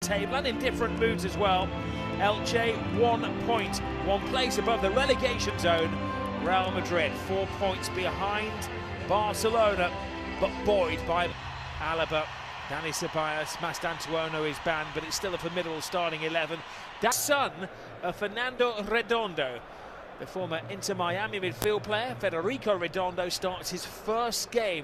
table and in different moods as well. Elche 1 point, 1 place above the relegation zone. Real Madrid 4 points behind Barcelona, but buoyed by Alaba. Dani Ceballos, Mastantuono is banned, but it's still a formidable starting 11. The son of Fernando Redondo, the former Inter Miami midfield player, Federico Redondo, starts his first game.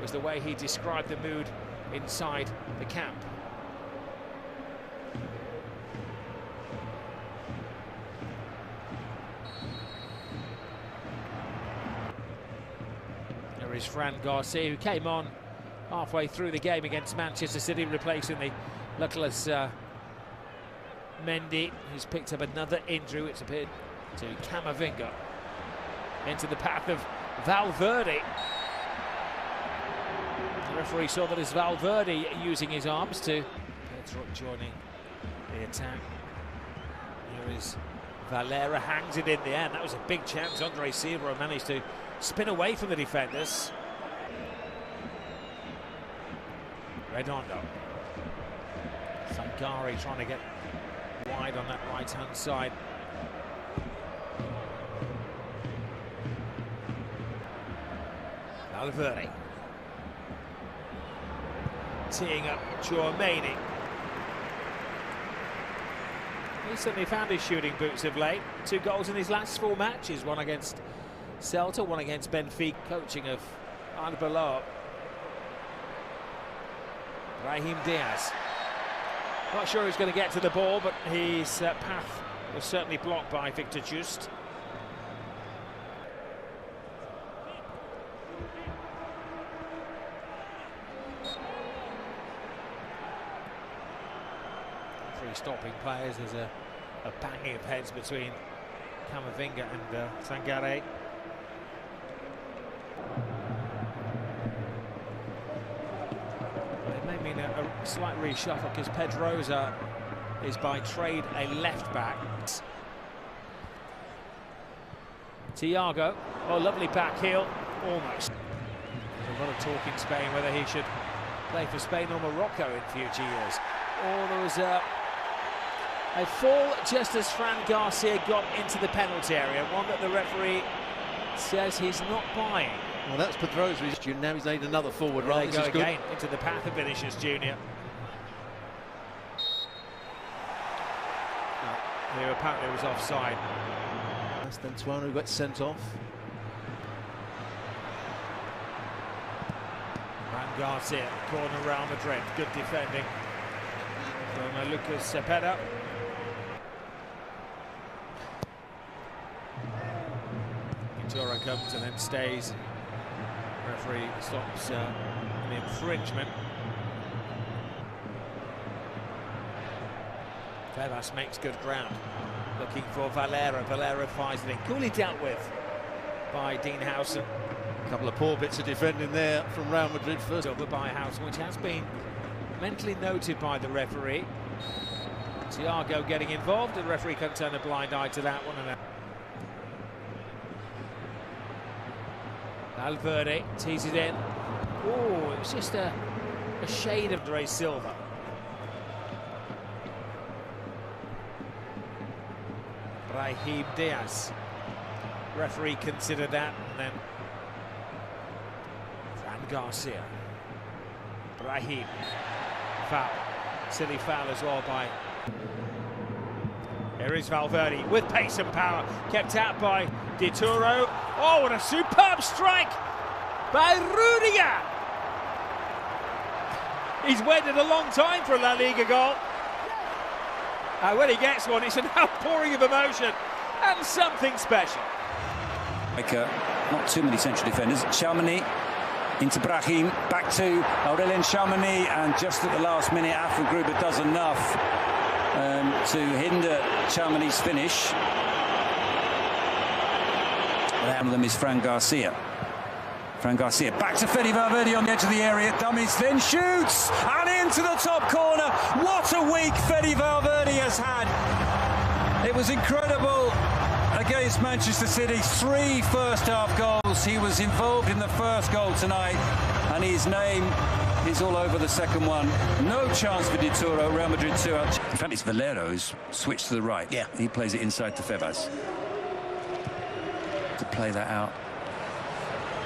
Was the way he described the mood inside the camp. There is Fran Garcia, who came on halfway through the game against Manchester City, replacing the luckless Mendy, who's picked up another injury, which appeared to Camavinga. Into the path of Valverde. The referee saw that as Valverde using his arms to Pedro joining the attack. Here is Valera, hangs it in the end. That was a big chance. Andre Silva managed to spin away from the defenders. Redondo. Sangari trying to get wide on that right-hand side. Valverde. Teeing up Chouameni. He's certainly found his shooting boots of late. 2 goals in his last 4 matches, one against Celta, one against Benfica. Coaching of Arbeloa. Brahim Diaz. Not sure who's going to get to the ball, but his path was certainly blocked by Victor Just. Stopping players. There's a banging of heads between Camavinga and Sangare. It may mean a slight reshuffle because Pedrosa is by trade a left back. Thiago, oh, lovely back heel, almost. There's a lot of talk in Spain whether he should play for Spain or Morocco in future years. Oh, there was a fall just as Fran Garcia got into the penalty area, one that the referee says he's not buying. Well, that's Pedrosa. Now he's made another forward run. They go again into the path of Vinícius Jr. Here apparently was offside. Mastantuono got sent off. Fran Garcia, corner Real Madrid, good defending from Lucas Cepeda. Ventura comes and then stays. Referee stops an infringement. Tebas makes good ground. Looking for Valera. Valera fires it in. Coolly dealt with by Dean Howson. A couple of poor bits of defending there from Real Madrid first. Over by Howson, which has been mentally noted by the referee. Thiago getting involved. The referee can turn a blind eye to that one. Valverde teases in. Oh, it was just a shade of Andre Silva. Brahim Diaz. Referee considered that, and then Fran Garcia. Brahim. Foul. Silly foul as well by... Here is Valverde with pace and power, kept out by Di Turo. Oh, what a superb strike by Rudiger! He's waited a long time for a La Liga goal. When he gets one, it's an outpouring of emotion and something special. Not too many central defenders. Tchouameni into Brahim, back to Aurelien Tchouameni, and just at the last minute, Afro-Gruber does enough to hinder Tchouameni's finish. One of them is Fran Garcia. Fran Garcia back to Fede Valverde on the edge of the area, dummies, then shoots, and into the top corner. What a week Fede Valverde has had. It was incredible against Manchester City, 3 first-half goals. He was involved in the first goal tonight, and his name is all over the second one. No chance for Di Turo. Real Madrid 2 out. In fact, it's Valero who's switched to the right. Yeah. He plays it inside to Febas. To play that out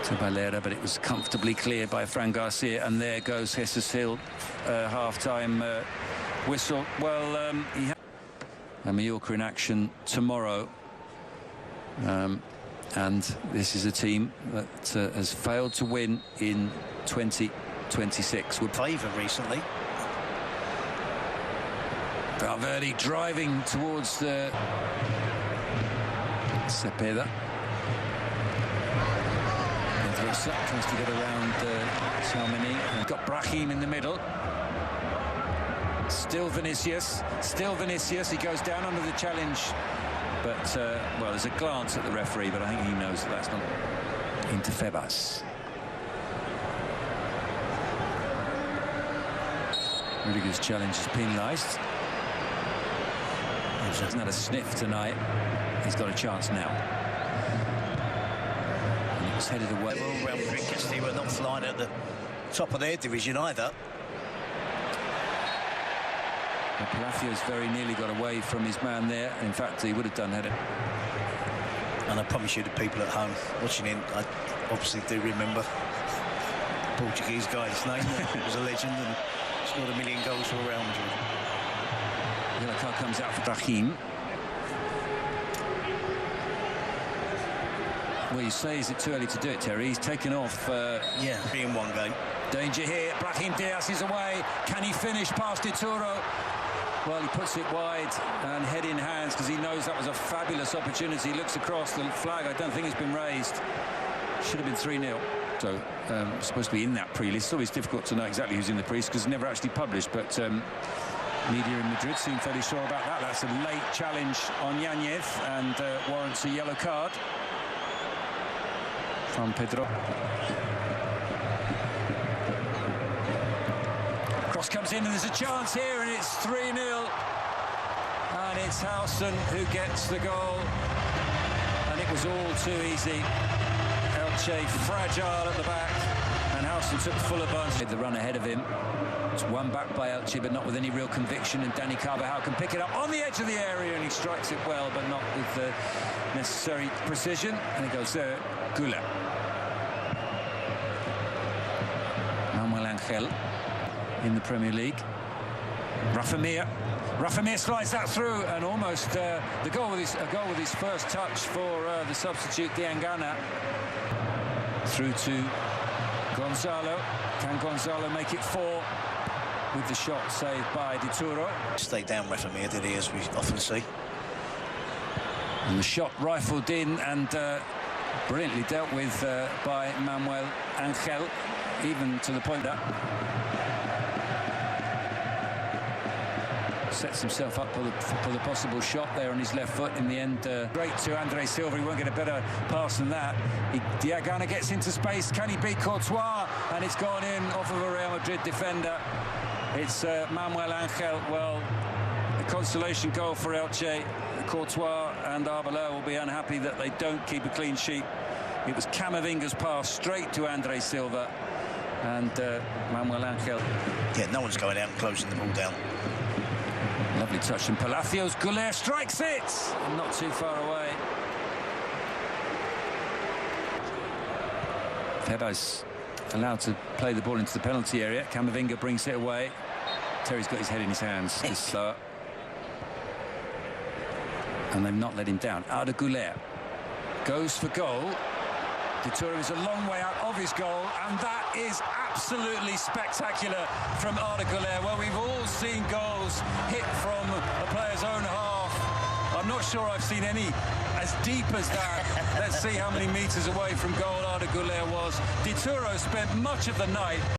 to Valera, but it was comfortably cleared by Fran Garcia, and there goes Jesus Gil, half-time whistle. Well, a Mallorca in action tomorrow, and this is a team that has failed to win in 2026. Would favour recently. Valverde driving towards the Cepeda. Tries to get around Salmini. Got Brahim in the middle. Still Vinícius. He goes down under the challenge. But, well, there's a glance at the referee, but I think he knows that that's not into Febas. Rudiger's challenge is penalised. He hasn't had a sniff tonight. He's got a chance now. Headed away. Well, Real Madrid were not flying at the top of their division either. Palacios very nearly got away from his man there. In fact, he would have done had it. And I promise you, the people at home watching in, I obviously do remember the Portuguese guy's name. He was a legend and scored 1 million goals for Real Madrid. Yellow card comes out for Brahim. Well, you say, is it too early to do it, Terry? He's taken off. Yeah, in one game. Danger here. Brahim Diaz is away. Can he finish past Di Turo? Well, he puts it wide and head in hands because he knows that was a fabulous opportunity. He looks across the flag. I don't think it's been raised. Should have been 3-0. So, supposed to be in that pre-list. It's always difficult to know exactly who's in the pre-list because it's never actually published. But media in Madrid seem fairly sure about that. That's a late challenge on Yanez and warrants a yellow card from Pedro. Cross comes in and there's a chance here and it's 3-0. And it's Howson who gets the goal. And it was all too easy. Elche fragile at the back. And Howson took full advantage. The run ahead of him. It's won back by Elche, but not with any real conviction. And Dani Carvajal can pick it up on the edge of the area and he strikes it well, but not with the necessary precision. And it goes there. Güler. In the Premier League. Rafa Mir slides that through and almost a goal with his first touch for the substitute Diangana. Through to Gonzalo. Can Gonzalo make it 4 with the shot saved by Di Turo? Stayed down Rafa Mir, did he, as we often see. And the shot rifled in and brilliantly dealt with by Manuel Angel, even to the point that sets himself up for the possible shot there on his left foot. In the end, great to Andre Silva. He won't get a better pass than that. Diagana gets into space. Can he beat Courtois? And it's gone in off of a Real Madrid defender. It's Manuel Angel. Well, a consolation goal for Elche. Courtois and Arbeloa will be unhappy that they don't keep a clean sheet. It was Camavinga's pass straight to Andre Silva. And Manuel Angel. Yeah, no one's going out and closing the ball down. Lovely touch from Palacios. Güler strikes it! Not too far away. Febas allowed to play the ball into the penalty area. Camavinga brings it away. Terry's got his head in his hands. And they've not let him down. Arda Güler goes for goal. Di Turo is a long way out of his goal, and that is absolutely spectacular from Arda Güler. Well, we've all seen goals hit from a player's own half. I'm not sure I've seen any as deep as that. Let's see how many metres away from goal Arda Güler was. Di Turo spent much of the night